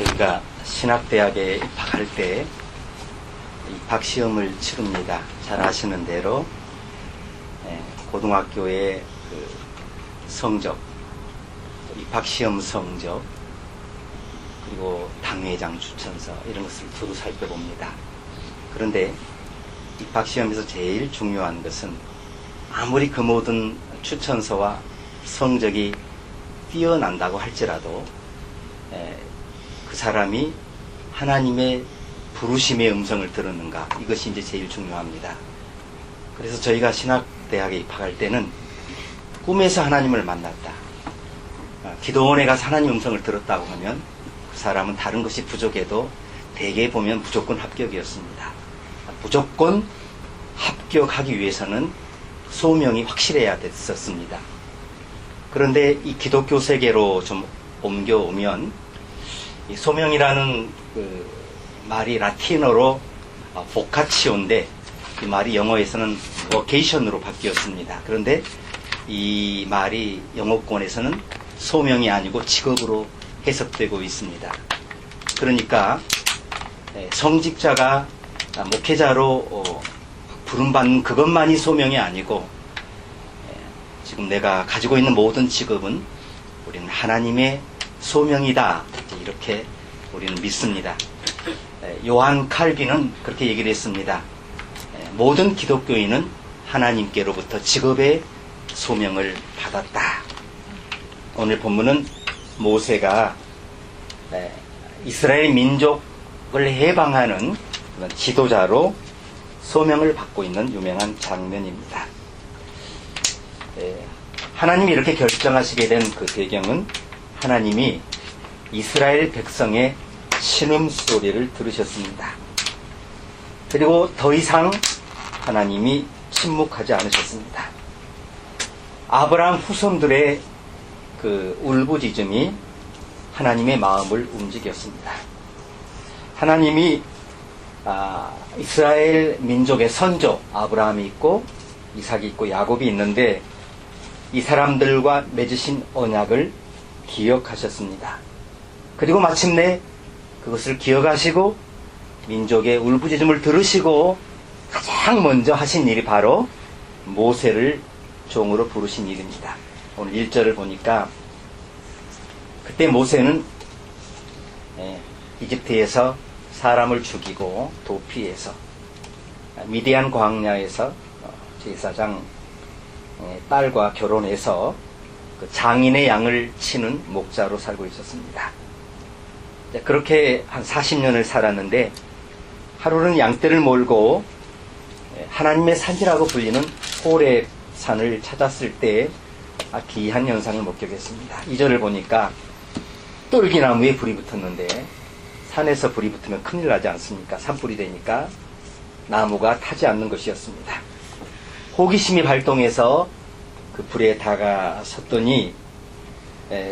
저희가 신학대학에 입학할 때 입학시험을 치릅니다. 잘 아시는 대로 고등학교의 그 성적, 입학시험 성적, 그리고 당회장 추천서 이런 것을 두루 살펴봅니다. 그런데 입학시험에서 제일 중요한 것은 아무리 그 모든 추천서와 성적이 뛰어난다고 할지라도 그 사람이 하나님의 부르심의 음성을 들었는가, 이것이 이제 제일 중요합니다. 그래서 저희가 신학대학에 입학할 때는 꿈에서 하나님을 만났다, 기도원에 가서 하나님 음성을 들었다고 하면 그 사람은 다른 것이 부족해도 대개 보면 무조건 합격이었습니다. 무조건 합격하기 위해서는 소명이 확실해야 됐었습니다. 그런데 이 기독교 세계로 좀 옮겨오면 이 소명이라는 그 말이 라틴어로 보카치오인데 이 말이 영어에서는 vocation으로 바뀌었습니다. 그런데 이 말이 영어권에서는 소명이 아니고 직업으로 해석되고 있습니다. 그러니까 성직자가 목회자로 부름받는 그것만이 소명이 아니고 지금 내가 가지고 있는 모든 직업은 우리는 하나님의 소명이다, 이렇게 우리는 믿습니다. 요한 칼빈은 그렇게 얘기를 했습니다. 모든 기독교인은 하나님께로부터 직업의 소명을 받았다. 오늘 본문은 모세가 이스라엘 민족을 해방하는 그런 지도자로 소명을 받고 있는 유명한 장면입니다. 하나님이 이렇게 결정하시게 된 그 배경은 하나님이 이스라엘 백성의 신음소리를 들으셨습니다. 그리고 더 이상 하나님이 침묵하지 않으셨습니다. 아브라함 후손들의 그 울부짖음이 하나님의 마음을 움직였습니다. 하나님이 이스라엘 민족의 선조 아브라함이 있고 이삭이 있고 야곱이 있는데 이 사람들과 맺으신 언약을 기억하셨습니다. 그리고 마침내 그것을 기억하시고 민족의 울부짖음을 들으시고 가장 먼저 하신 일이 바로 모세를 종으로 부르신 일입니다. 오늘 1절을 보니까 그때 모세는 이집트에서 사람을 죽이고 도피해서 미디안 광야에서 제사장 딸과 결혼해서 그 장인의 양을 치는 목자로 살고 있었습니다. 그렇게 한 40년을 살았는데 하루는 양떼를 몰고 하나님의 산이라고 불리는 호렙 산을 찾았을 때 기이한 현상을 목격했습니다. 2절을 보니까 똘기나무에 불이 붙었는데 산에서 불이 붙으면 큰일 나지 않습니까? 산불이 되니까 나무가 타지 않는 것이었습니다. 호기심이 발동해서 그 불에 다가섰더니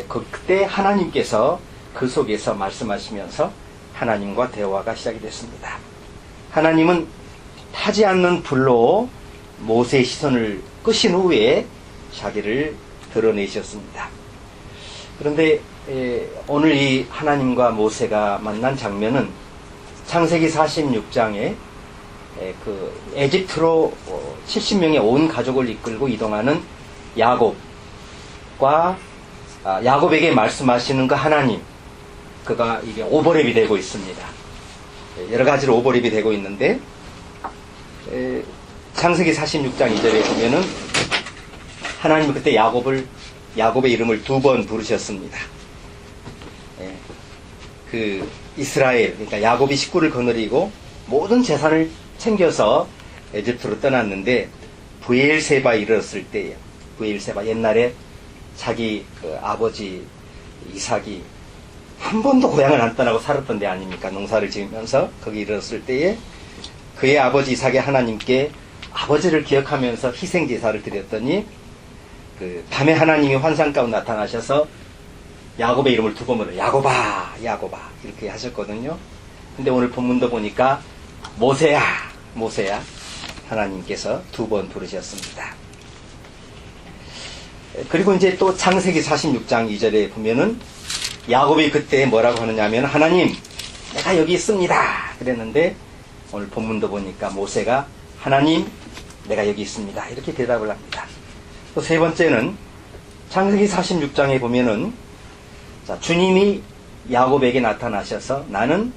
그때 하나님께서 그 속에서 말씀하시면서 하나님과 대화가 시작이 됐습니다. 하나님은 타지 않는 불로 모세의 시선을 끄신 후에 자기를 드러내셨습니다. 그런데 오늘 이 하나님과 모세가 만난 장면은 창세기 46장에 그 에집트로 70명의 온 가족을 이끌고 이동하는 야곱과 야곱에게 말씀하시는 그 하나님, 그가 이게 오버랩이 되고 있습니다. 여러 가지로 오버랩이 되고 있는데 창세기 46장 2절에 보면은 하나님은 그때 야곱의 이름을 2번 부르셨습니다. 그 이스라엘, 그러니까 야곱이 식구를 거느리고 모든 재산을 챙겨서 에집트로 떠났는데 브엘세바에 이르렀을 때예요. 브엘세바, 옛날에 자기 그 아버지 이삭이 한 번도 고향을 안 떠나고 살았던 데 아닙니까? 농사를 지으면서 거기 이르렀을 때에 그의 아버지 이삭이 하나님께 아버지를 기억하면서 희생제사를 드렸더니 그 밤에 하나님이 환상 가운데 나타나셔서 야곱의 이름을 2번 불러 야곱아 야곱아 이렇게 하셨거든요. 근데 오늘 본문도 보니까 모세야 모세야 하나님께서 2번 부르셨습니다. 그리고 이제 또 창세기 46장 2절에 보면은 야곱이 그때 뭐라고 하느냐면 하나님 내가 여기 있습니다 그랬는데 오늘 본문도 보니까 모세가 하나님 내가 여기 있습니다 이렇게 대답을 합니다. 또 세 번째는 창세기 46장에 보면은 자, 주님이 야곱에게 나타나셔서 나는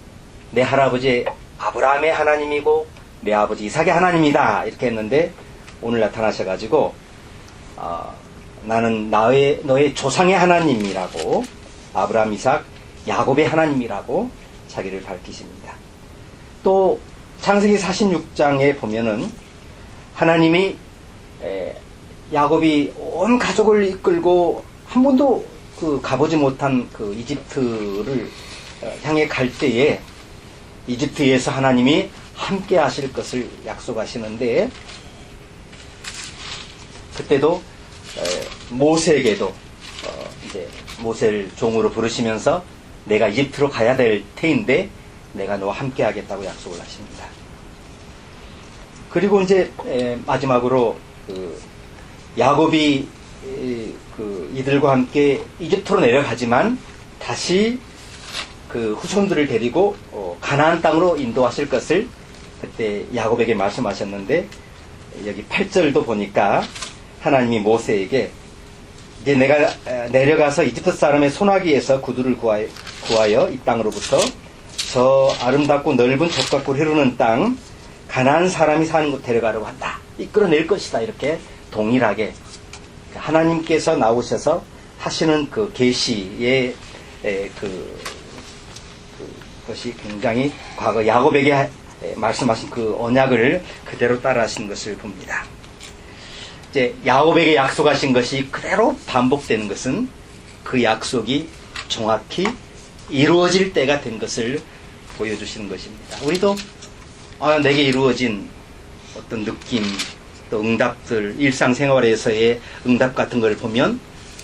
내 할아버지 아브라함의 하나님이고 내 아버지 이삭의 하나님이다 이렇게 했는데 오늘 나타나셔가지고 나는 너의 조상의 하나님이라고 아브라함, 이삭, 야곱의 하나님이라고 자기를 밝히십니다. 또 창세기 46장에 보면은 하나님이 야곱이 온 가족을 이끌고 한 번도 가보지 못한 그 이집트를 향해 갈 때에 이집트에서 하나님이 함께 하실 것을 약속하시는데 그때도 모세에게도 이제 모세를 종으로 부르시면서 내가 이집트로 가야 될 테인데 내가 너와 함께 하겠다고 약속을 하십니다. 그리고 이제 마지막으로 야곱이 이들과 함께 이집트로 내려가지만 다시 그 후손들을 데리고 가나안 땅으로 인도하실 것을 그때 야곱에게 말씀하셨는데 여기 8절도 보니까 하나님이 모세에게 이제 내가 내려가서 이집트 사람의 소나기에서 구두를 구하여 이 땅으로부터 저 아름답고 넓은 젖과 꿀 흐르는 땅 가나안 사람이 사는 곳 데려가려고 한다. 이끌어낼 것이다. 이렇게 동일하게 하나님께서 나오셔서 하시는 그 계시의 그것이 굉장히 과거 야곱에게 말씀하신 그 언약을 그대로 따라하신 것을 봅니다. 이제 야곱에게 약속하신 것이 그대로 반복되는 것은 그 약속이 정확히 이루어질 때가 된 것을 보여주시는 것입니다. 우리도 내게 이루어진 어떤 느낌 또 응답들 일상생활에서의 응답 같은 걸 보면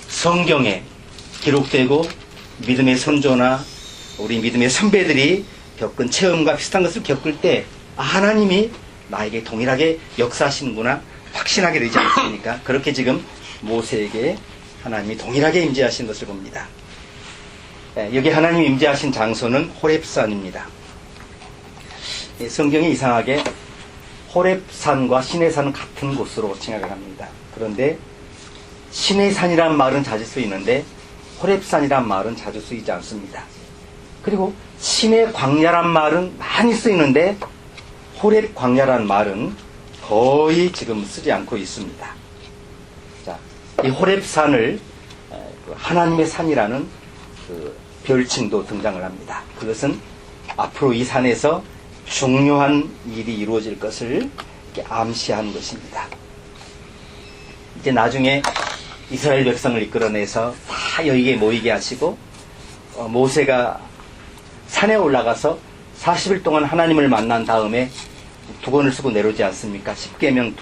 성경에 기록되고 믿음의 선조나 우리 믿음의 선배들이 겪은 체험과 비슷한 것을 겪을 때 하나님이 나에게 동일하게 역사하시는구나 확신하게 되지 않습니까? 그렇게 지금 모세에게 하나님이 동일하게 임재하신 것을 봅니다. 여기 하나님이 임재하신 장소는 호렙산입니다. 성경이 이상하게 호렙산과 시내산은 같은 곳으로 칭하게 합니다. 그런데 시내산이란 말은 자주 쓰이는데 호렙산이란 말은 자주 쓰이지 않습니다. 그리고 시내 광야란 말은 많이 쓰이는데 호렙 광야란 말은 거의 지금 쓰지 않고 있습니다. 자, 이 호렙산을 하나님의 산이라는 그 별칭도 등장을 합니다. 그것은 앞으로 이 산에서 중요한 일이 이루어질 것을 이렇게 암시한 것입니다. 이제 나중에 이스라엘 백성을 이끌어내서 다 여기에 모이게 하시고 모세가 산에 올라가서 40일 동안 하나님을 만난 다음에 두건을 쓰고 내려오지 않습니까? 십계명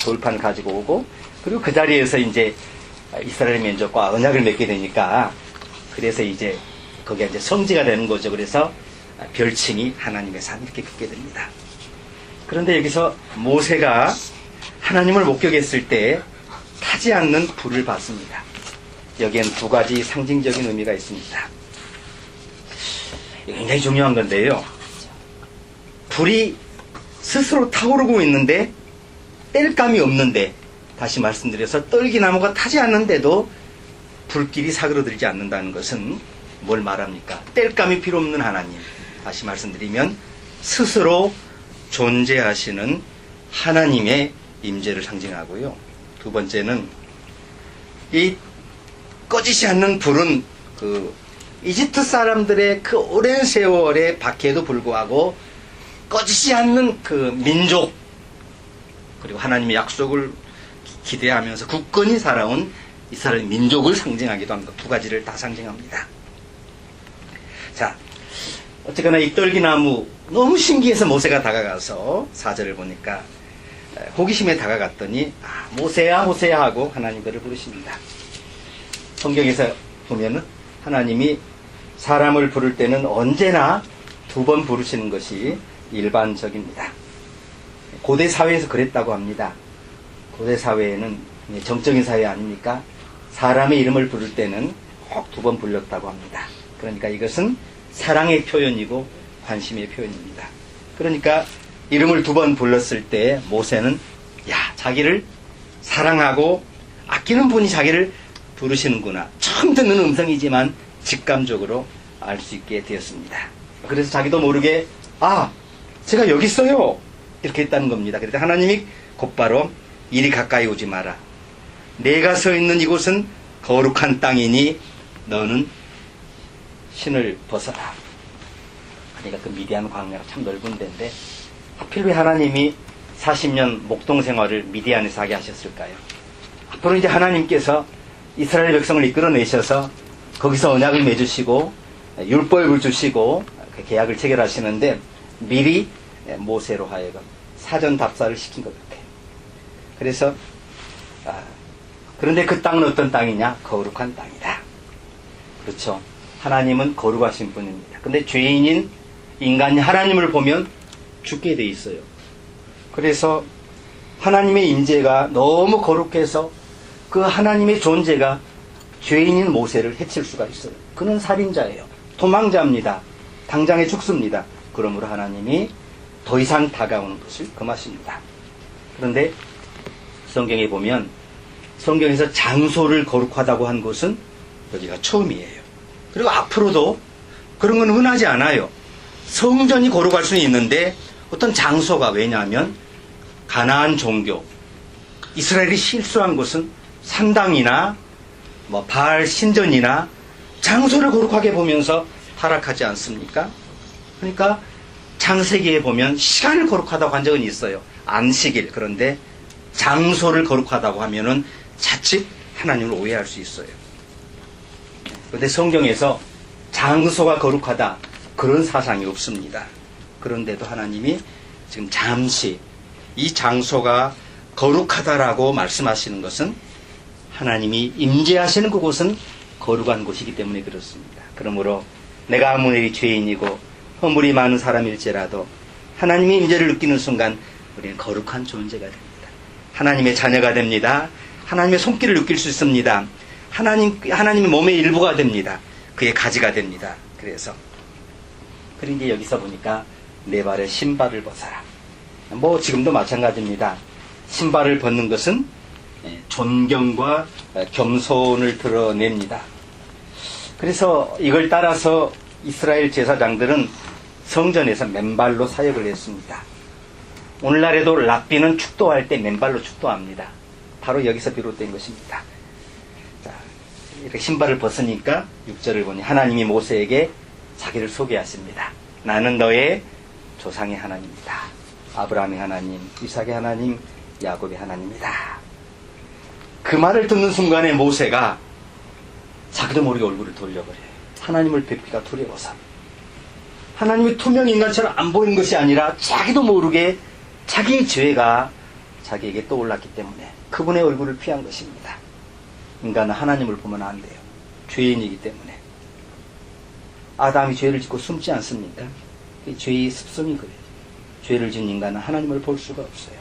돌판을 가지고 오고 그리고 그 자리에서 이제 이스라엘 민족과 언약을 맺게 되니까 그래서 이제 거기가 이제 성지가 되는 거죠. 그래서 별칭이 하나님의 산 이렇게 붙게 됩니다. 그런데 여기서 모세가 하나님을 목격했을 때 타지 않는 불을 봤습니다. 여기엔 두 가지 상징적인 의미가 있습니다. 굉장히 중요한 건데요. 불이 스스로 타오르고 있는데 뗄감이 없는데 다시 말씀드려서 떨기나무가 타지 않는데도 불길이 사그러들지 않는다는 것은 뭘 말합니까? 뗄감이 필요 없는 하나님. 다시 말씀드리면 스스로 존재하시는 하나님의 임재를 상징하고요. 두 번째는 이 꺼지지 않는 불은 그 이집트 사람들의 그 오랜 세월의 박해에도 불구하고 꺼지지 않는 그 민족 그리고 하나님의 약속을 기대하면서 굳건히 살아온 이스라엘 민족을 상징하기도 합니다. 두 가지를 다 상징합니다. 자, 어쨌거나 이 떨기나무 너무 신기해서 모세가 다가가서 4절을 보니까 호기심에 다가갔더니 모세야 모세야 하고 하나님 그를 부르십니다. 성경에서 보면은 하나님이 사람을 부를 때는 언제나 두 번 부르시는 것이 일반적입니다. 고대 사회에서 그랬다고 합니다. 고대 사회에는 정적인 사회 아닙니까? 사람의 이름을 부를 때는 꼭 두 번 불렀다고 합니다. 그러니까 이것은 사랑의 표현이고 관심의 표현입니다. 그러니까 이름을 2번 불렀을 때 모세는 자기를 사랑하고 아끼는 분이 자기를 부르시는구나. 처음 듣는 음성이지만 직감적으로 알 수 있게 되었습니다. 그래서 자기도 모르게 제가 여기 있어요 이렇게 했다는 겁니다. 그래서 하나님이 곧바로 이리 가까이 오지 마라. 내가 서 있는 이곳은 거룩한 땅이니 너는 신을 벗어라. 그러니까 그 미디안 광야가 참 넓은 데인데 하필 왜 하나님이 40년 목동 생활을 미디안에서 하게 하셨을까요? 앞으로 이제 하나님께서 이스라엘 백성을 이끌어내셔서 거기서 언약을 맺으시고 율법을 주시고 계약을 체결하시는데 미리 모세로 하여금 사전 답사를 시킨 것 같아요. 그래서 그런데 그 땅은 어떤 땅이냐? 거룩한 땅이다. 그렇죠. 하나님은 거룩하신 분입니다. 근데 죄인인 인간이 하나님을 보면 죽게 돼 있어요. 그래서 하나님의 임재가 너무 거룩해서 그 하나님의 존재가 죄인인 모세를 해칠 수가 있어요. 그는 살인자예요. 도망자입니다. 당장에 죽습니다. 그러므로 하나님이 더 이상 다가오는 것을 금하십니다. 그런데 성경에 보면 성경에서 장소를 거룩하다고 한 것은 여기가 처음이에요. 그리고 앞으로도 그런 건 흔하지 않아요. 성전이 거룩할 수는 있는데 어떤 장소가, 왜냐하면 가나안 종교, 이스라엘이 실수한 것은 산당이나 바알 신전이나 장소를 거룩하게 보면서 타락하지 않습니까? 그러니까 창세기에 보면 시간을 거룩하다고 한 적은 있어요. 안식일. 그런데 장소를 거룩하다고 하면은 자칫 하나님을 오해할 수 있어요. 그런데 성경에서 장소가 거룩하다 그런 사상이 없습니다. 그런데도 하나님이 지금 잠시 이 장소가 거룩하다라고 말씀하시는 것은 하나님이 임재하시는 그곳은 거룩한 곳이기 때문에 그렇습니다. 그러므로 내가 아무리 죄인이고 허물이 많은 사람일지라도 하나님의 임재를 느끼는 순간 우리는 거룩한 존재가 됩니다. 하나님의 자녀가 됩니다. 하나님의 손길을 느낄 수 있습니다. 하나님의 몸의 일부가 됩니다. 그의 가지가 됩니다. 그런데 여기서 보니까 내 발에 신발을 벗어라. 지금도 마찬가지입니다. 신발을 벗는 것은 존경과 겸손을 드러냅니다. 그래서 이걸 따라서 이스라엘 제사장들은 성전에서 맨발로 사역을 했습니다. 오늘날에도 랍비는 축도할 때 맨발로 축도합니다. 바로 여기서 비롯된 것입니다. 자, 이렇게 신발을 벗으니까 6절을 보니 하나님이 모세에게 자기를 소개하십니다. 나는 너의 조상의 하나님이다. 아브라함의 하나님, 이삭의 하나님, 야곱의 하나님이다. 그 말을 듣는 순간에 모세가 자기도 모르게 얼굴을 돌려버려요. 하나님을 뵙기가 두려워서. 하나님이 투명 인간처럼 안 보이는 것이 아니라 자기도 모르게 자기의 죄가 자기에게 떠올랐기 때문에 그분의 얼굴을 피한 것입니다. 인간은 하나님을 보면 안 돼요. 죄인이기 때문에. 아담이 죄를 짓고 숨지 않습니까? 죄의 습성이 그래요. 죄를 지은 인간은 하나님을 볼 수가 없어요.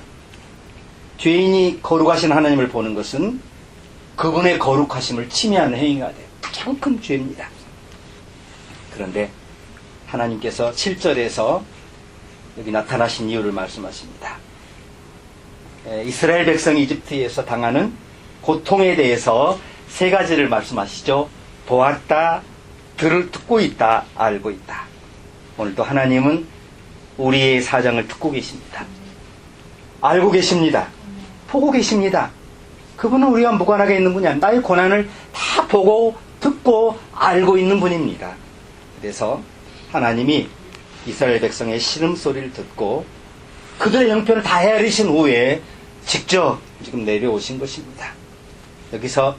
죄인이 거룩하신 하나님을 보는 것은 그분의 거룩하심을 침해하는 행위가 돼요. 가장 큰 죄입니다. 그런데 하나님께서 7절에서 여기 나타나신 이유를 말씀하십니다. 이스라엘 백성이 이집트에서 당하는 고통에 대해서 3가지를 말씀하시죠. 보았다, 듣고 있다, 알고 있다. 오늘도 하나님은 우리의 사정을 듣고 계십니다. 알고 계십니다. 보고 계십니다. 그분은 우리와 무관하게 있는 분이 아니라 나의 고난을 다 보고 듣고 알고 있는 분입니다. 그래서 하나님이 이스라엘 백성의 신음소리를 듣고 그들의 형편을 다 헤아리신 후에 직접 지금 내려오신 것입니다. 여기서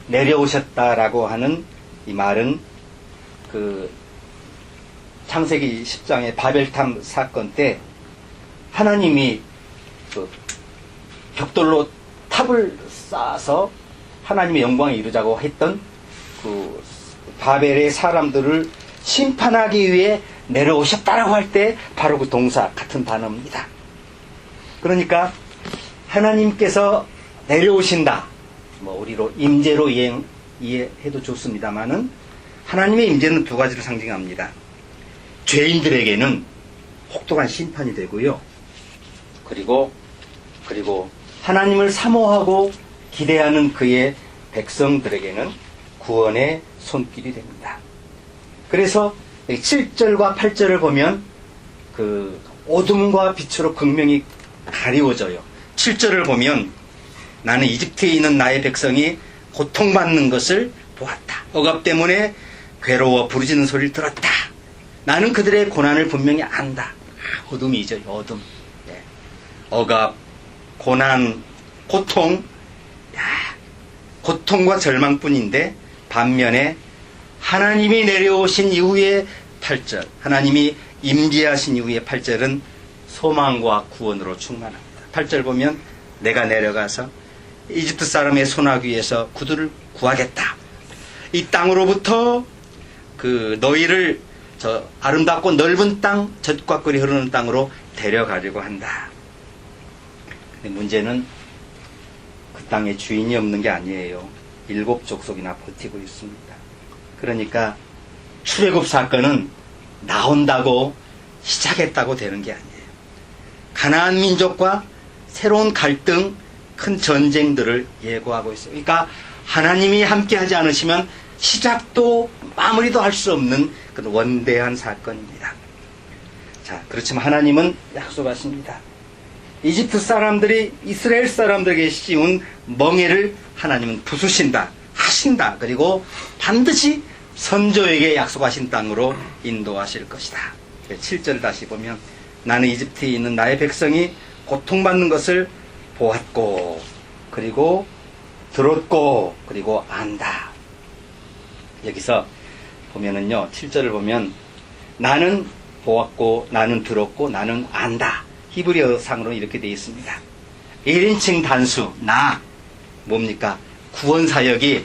내려오셨다라고 하는 이 말은 그 창세기 10장의 바벨탑 사건 때 하나님이 그 벽돌로 탑을 쌓아서 하나님의 영광에 이르자고 했던 그 바벨의 사람들을 심판하기 위해 내려오셨다라고 할 때 바로 그 동사 같은 단어입니다. 그러니까 하나님께서 내려오신다. 우리로 임재로 이해해도 좋습니다만은 하나님의 임재는 두 가지를 상징합니다. 죄인들에게는 혹독한 심판이 되고요. 그리고 하나님을 사모하고 기대하는 그의 백성들에게는 구원의 손길이 됩니다. 그래서 7절과 8절을 보면 그 어둠과 빛으로 극명히 가리워져요. 7절을 보면 나는 이집트에 있는 나의 백성이 고통받는 것을 보았다. 억압 때문에 괴로워 부르짖는 소리를 들었다. 나는 그들의 고난을 분명히 안다. 어둠이죠. 어둠. 예. 억압, 고난, 고통. 고통과 절망뿐인데 반면에 하나님이 내려오신 이후의 8절, 하나님이 임재하신 이후의 8절은 소망과 구원으로 충만합니다. 8절 보면 내가 내려가서 이집트 사람의 손아귀에서 그들을 구하겠다. 이 땅으로부터 그 너희를 저 아름답고 넓은 땅, 젖과 꿀이 흐르는 땅으로 데려가려고 한다. 근데 문제는 그 땅에 주인이 없는 게 아니에요. 7 족속이나 버티고 있습니다. 그러니까 출애굽 사건은 나온다고 시작했다고 되는 게 아니에요. 가나안 민족과 새로운 갈등, 큰 전쟁들을 예고하고 있어요. 그러니까 하나님이 함께하지 않으시면 시작도 마무리도 할 수 없는 그런 원대한 사건입니다. 자, 그렇지만 하나님은 약속하십니다. 이집트 사람들이 이스라엘 사람들에게 씌운 멍에를 하나님은 부수신다, 하신다. 그리고 반드시 선조에게 약속하신 땅으로 인도하실 것이다. 7절 다시 보면 나는 이집트에 있는 나의 백성이 고통받는 것을 보았고 그리고 들었고 그리고 안다. 여기서 보면은요, 7절을 보면 나는 보았고 나는 들었고 나는 안다. 히브리어 상으로 이렇게 되어 있습니다. 1인칭 단수 나 뭡니까? 구원 사역이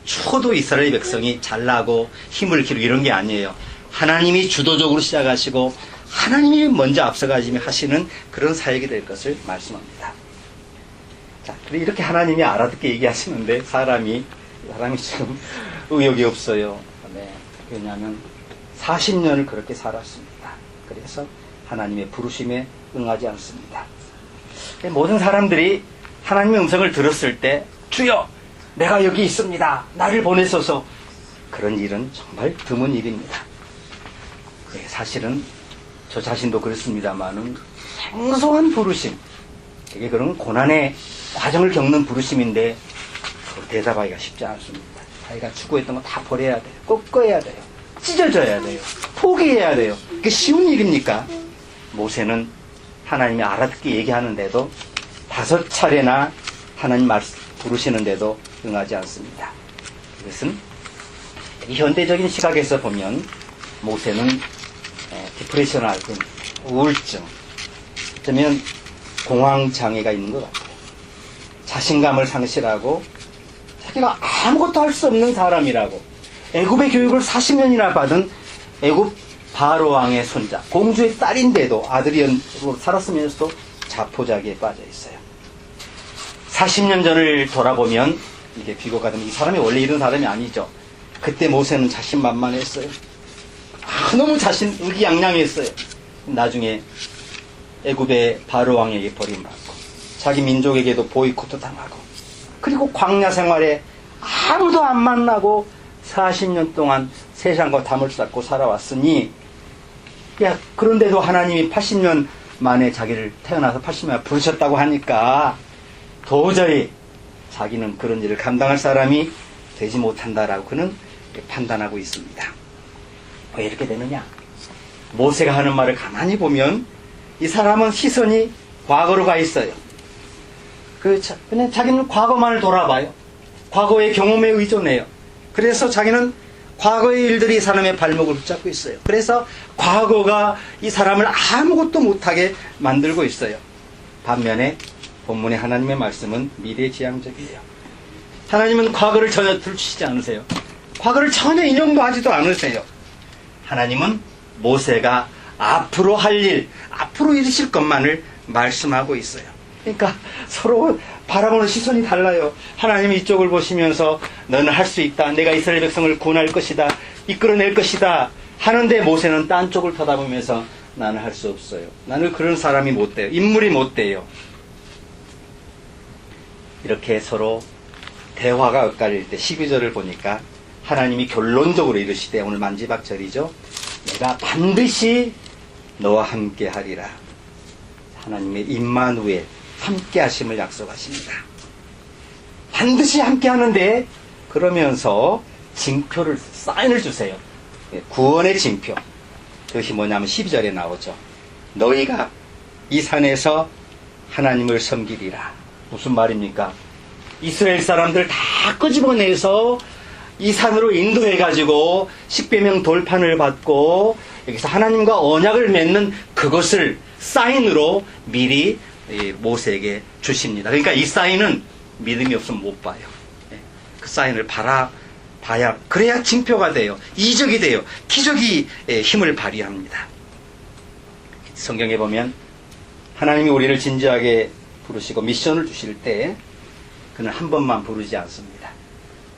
초도 이스라엘 백성이 잘나고 힘을 기르고 이런 게 아니에요. 하나님이 주도적으로 시작하시고 하나님이 먼저 앞서가시며 하시는 그런 사역이 될 것을 말씀합니다. 자, 그리고 이렇게 하나님이 알아듣게 얘기하시는데 사람이 좀 의욕이 없어요. 네, 왜냐하면 40년을 그렇게 살았습니다. 그래서 하나님의 부르심에 응하지 않습니다. 모든 사람들이 하나님의 음성을 들었을 때 주여 내가 여기 있습니다. 나를 보내소서. 그런 일은 정말 드문 일입니다. 사실은 저 자신도 그렇습니다만은 생소한 부르심, 이게 그런 고난의 과정을 겪는 부르심인데 대답하기가 쉽지 않습니다. 자기가 추구했던 거 다 버려야 돼요. 꺾어야 돼요. 찢어져야 돼요. 포기해야 돼요. 그게 쉬운 일입니까? 모세는 하나님이 알아듣게 얘기하는데도 5차례나 하나님 말씀 부르시는데도 응하지 않습니다. 이것은 현대적인 시각에서 보면 모세는 디프레션을 앓고 있는 우울증, 어쩌면 공황장애가 있는 것 같아요. 자신감을 상실하고 자기가 아무것도 할 수 없는 사람이라고, 애굽의 교육을 40년이나 받은 애굽 바로왕의 손자, 공주의 딸인데도 아들이 살았으면서도 자포자기에 빠져 있어요. 40년 전을 돌아보면 이게 비교가 되면 이 사람이 원래 이런 사람이 아니죠. 그때 모세는 자신만만했어요. 너무 의기양양했어요. 나중에 애굽의 바로왕에게 버림받고 자기 민족에게도 보이콧도 당하고 그리고 광야 생활에 아무도 안 만나고 40년 동안 세상과 담을 쌓고 살아왔으니 그런데도 하나님이 80년 만에 자기를 태어나서 80년 부르셨다고 하니까 도저히 자기는 그런 일을 감당할 사람이 되지 못한다라고 그는 판단하고 있습니다. 왜 이렇게 되느냐? 모세가 하는 말을 가만히 보면 이 사람은 시선이 과거로 가 있어요. 그냥 자기는 과거만을 돌아봐요. 과거의 경험에 의존해요. 그래서 자기는 과거의 일들이 이 사람의 발목을 붙잡고 있어요. 그래서 과거가 이 사람을 아무것도 못하게 만들고 있어요. 반면에 본문의 하나님의 말씀은 미래지향적이에요. 하나님은 과거를 전혀 들추시지 않으세요. 과거를 전혀 인용도 하지도 않으세요. 하나님은 모세가 앞으로 할 일, 앞으로 이루실 것만을 말씀하고 있어요. 그러니까 서로 바라보는 시선이 달라요. 하나님이 이쪽을 보시면서 너는 할 수 있다. 내가 이스라엘 백성을 구원할 것이다. 이끌어낼 것이다. 하는데 모세는 딴 쪽을 쳐다보면서 나는 할 수 없어요. 나는 그런 사람이 못 돼요. 인물이 못 돼요. 이렇게 서로 대화가 엇갈릴 때 12절을 보니까 하나님이 결론적으로 이르시되, 오늘 만지박절이죠. 내가 반드시 너와 함께 하리라. 하나님의 임마누엘, 함께 하심을 약속하십니다. 반드시 함께 하는데, 그러면서 징표를, 사인을 주세요. 구원의 징표. 그것이 뭐냐면 12절에 나오죠. 너희가 이 산에서 하나님을 섬기리라. 무슨 말입니까? 이스라엘 사람들 다 끄집어내서 이 산으로 인도해가지고 십계명 돌판을 받고 여기서 하나님과 언약을 맺는 그것을 사인으로 미리 모세에게 주십니다. 그러니까 이 사인은 믿음이 없으면 못 봐요. 그 사인을 봐야 그래야 징표가 돼요. 이적이 돼요. 기적이 힘을 발휘합니다. 성경에 보면 하나님이 우리를 진지하게 부르시고 미션을 주실 때 그는 한 번만 부르지 않습니다.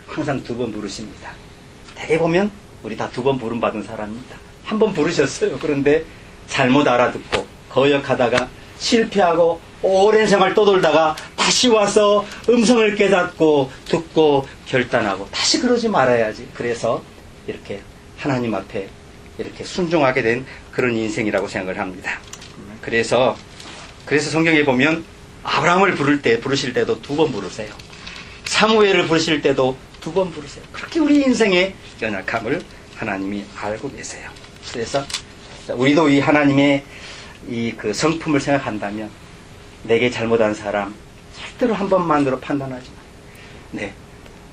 항상 두 번 부르십니다. 대개 보면 우리 다 두 번 부름받은 사람입니다. 한 번 부르셨어요. 그런데 잘못 알아듣고 거역하다가 실패하고 오랜 생활 떠돌다가 다시 와서 음성을 깨닫고 듣고 결단하고 다시 그러지 말아야지. 그래서 이렇게 하나님 앞에 이렇게 순종하게 된 그런 인생이라고 생각을 합니다. 그래서 성경에 보면 아브라함을 부르실 때도 두 번 부르세요. 사무엘을 부르실 때도 두 번 부르세요. 그렇게 우리 인생의 연약함을 하나님이 알고 계세요. 그래서 우리도 이 하나님의 그 성품을 생각한다면 내게 잘못한 사람 절대로 한 번만으로 판단하지 마요.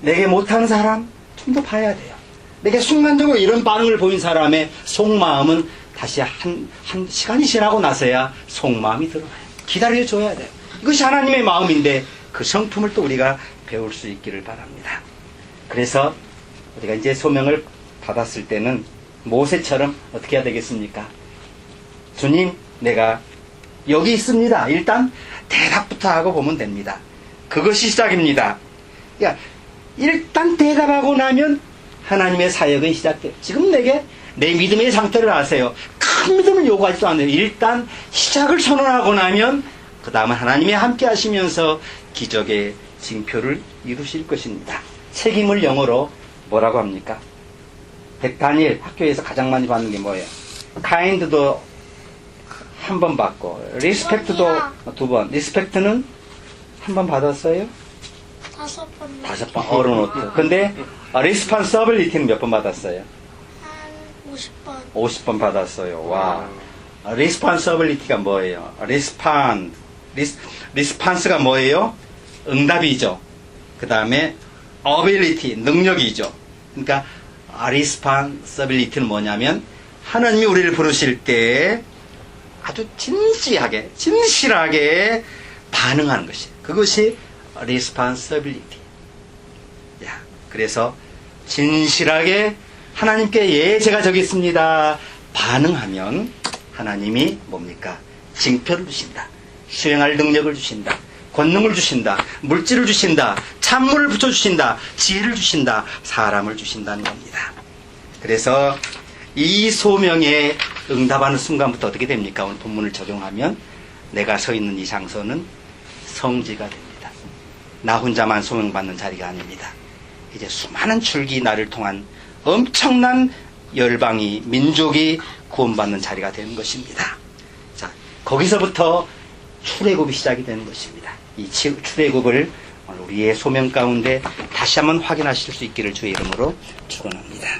내게 못한 사람 좀 더 봐야 돼요. 내게 순간적으로 이런 반응을 보인 사람의 속마음은 다시 한 시간이 지나고 나서야 속마음이 드러나요. 기다려줘야 돼요. 이것이 하나님의 마음인데 그 성품을 또 우리가 배울 수 있기를 바랍니다. 그래서 우리가 이제 소명을 받았을 때는 모세처럼 어떻게 해야 되겠습니까? 주님, 내가 여기 있습니다. 일단 대답부터 하고 보면 됩니다. 그것이 시작입니다. 그러니까 일단 대답하고 나면 하나님의 사역은 시작돼요. 지금 내게 내 믿음의 상태를 아세요. 큰 믿음을 요구하지도 않아요. 일단 시작을 선언하고 나면 그 다음은 하나님이 함께 하시면서 기적의 징표를 이루실 것입니다. 책임을 영어로 뭐라고 합니까? 다니엘 학교에서 가장 많이 받는 게 뭐예요? kind도 한 번 받고 respect도 두 번. respect는 한 번 받았어요? 5번. 5번. 어른옷. 근데 responsibility는 몇 번 받았어요? 한 50번. 50번 받았어요. 와. responsibility가 뭐예요? response가 뭐예요? 응답이죠. 그 다음에 ability, 능력이죠. 그러니까 responsibility는 뭐냐면 하나님이 우리를 부르실 때 아주 진실하게 반응하는 것이에요. 그것이 responsibility. 그래서 진실하게 하나님께 예, 제가 저기 있습니다. 반응하면 하나님이 뭡니까? 징표를 주신다. 수행할 능력을 주신다. 권능을 주신다. 물질을 주신다. 찬물을 붙여주신다. 지혜를 주신다. 사람을 주신다는 겁니다. 그래서 이 소명에 응답하는 순간부터 어떻게 됩니까? 오늘 본문을 적용하면 내가 서 있는 이 장소는 성지가 됩니다. 나 혼자만 소명받는 자리가 아닙니다. 이제 수많은 줄기 나를 통한 엄청난 열방이, 민족이 구원받는 자리가 되는 것입니다. 자, 거기서부터 출애굽이 시작이 되는 것입니다. 이 출애굽을 우리의 소명 가운데 다시 한번 확인하실 수 있기를 주의 이름으로 축원합니다.